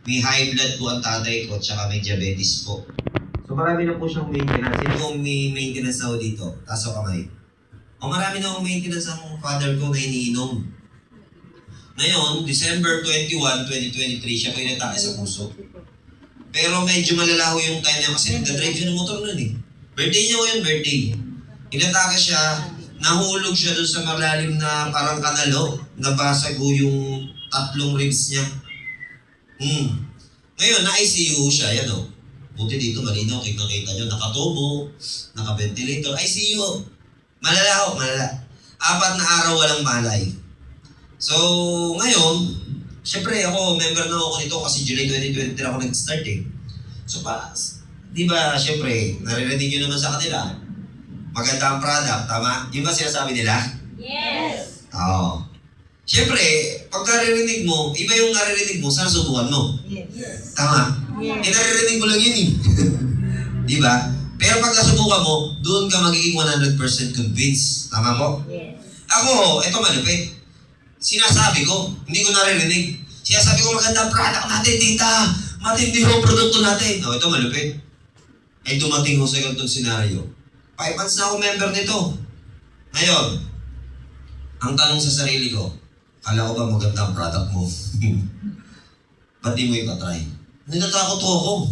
May high blood po ang tatay ko, tsaka may diabetes po. So marami na po siyang maintenance. Sino po may maintenance na ho dito? Taas o kamay. O marami na akong maintenance ang father ko na iniinom. Ngayon, December 21, 2023, siya po inatake sa puso. Pero medyo malala ho yung time niya kasi nagdadrive siya ng motor nun eh. Birthday niya ho yun, birthday. Inatake siya, nahulog siya dun sa malalim na parang kanalo. Nabasag ho yung 3 ribs niya. Ngayon, na-ICU siya, yan o. Buti dito, malinaw, kita nyo, nakatubo, naka-ventilator, ICU. Malala ho, malala. 4 na araw walang malay. So, ngayon, syempre ako, member na ako nito kasi July 2023 ako nag-start eh. So, di ba, syempre, naririnig nyo naman sa kanila. Maganda ang product, tama? Yun ba sinasabi nila? Yes! Oo. Siyempre, pag naririnig mo, iba yung naririnig mo, sana subukan mo. Yes. Tama? Yes. Naririnig mo lang yun eh. Di ba? Pero pag nasubukan mo, doon ka magiging 100% convinced. Tama po? Yes. Ako, eto malupit. Sinasabi ko, hindi ko naririnig. Sinasabi ko maganda ang product natin, tita. Matindi ho ang produkto natin. O, ito malupit. Ay dumating ho sa ganitong senaryo. 5 months na ako member nito. Ngayon, ang tanong sa sarili ko, kala ko ba maganda ang product mo? Ba't di mo ipatry? Natatakot ako.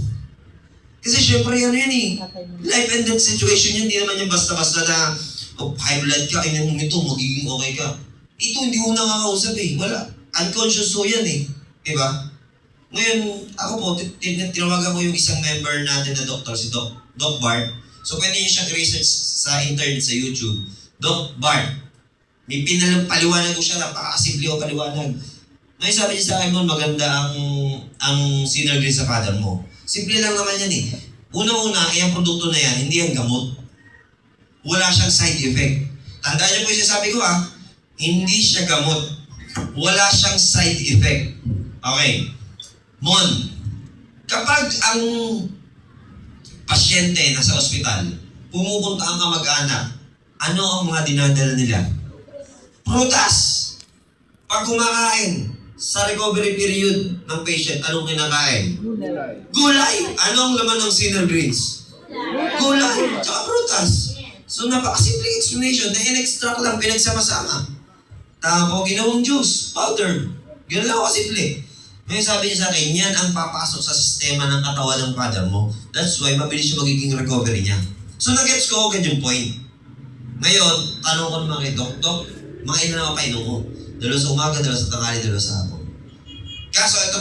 Kasi syempre yan eh. Life and death situation yan, hindi naman yung basta-basta na high blood ka, inom mo ito, magiging okay ka. Ito hindi ko nakakausap eh. Wala. Unconscious so yan eh. Diba? Ngayon, ako po, tinawagan ko yung isang member natin na doktor, si Doc Bart. So pwede niyo siyang research sa internet, sa YouTube. Doc Bart. May paliwanag ko siya, napakasimple o paliwanag. Ngayon sabi niya sa akin mo, maganda ang synergy sa father mo. Simple lang naman yan eh. Una-una, yung produkto na yan, hindi yan gamot. Wala siyang side effect. Tandaan niyo po yung sabi ko ha, hindi siya gamot. Wala siyang side effect. Okay. Mon, kapag ang pasyente nasa ospital, pumupunta ang kamag-anak, ano ang mga dinadala nila? Prutas! Pag kumakain, sa recovery period ng patient, anong kinakain? Gulay! Ano ang laman ng Sinner Greens? Gulay! Tsaka prutas. So napakasimple explanation na in-extract lang, pinagsama-sama. Tapos ginawang juice, powder. Ganun lang ako kasimple. Ngayon sabi niya sa akin, yan ang papasok sa sistema ng katawan ng father mo. That's why mabilis yung magiging recovery niya. So nag-gets ko agad yung point. Ngayon, tanong ko naman kay Doc, mga ilan na mapainom ko. 2 sa umaga, 2 sa tanghali, 2 sa hapon. Kaso ito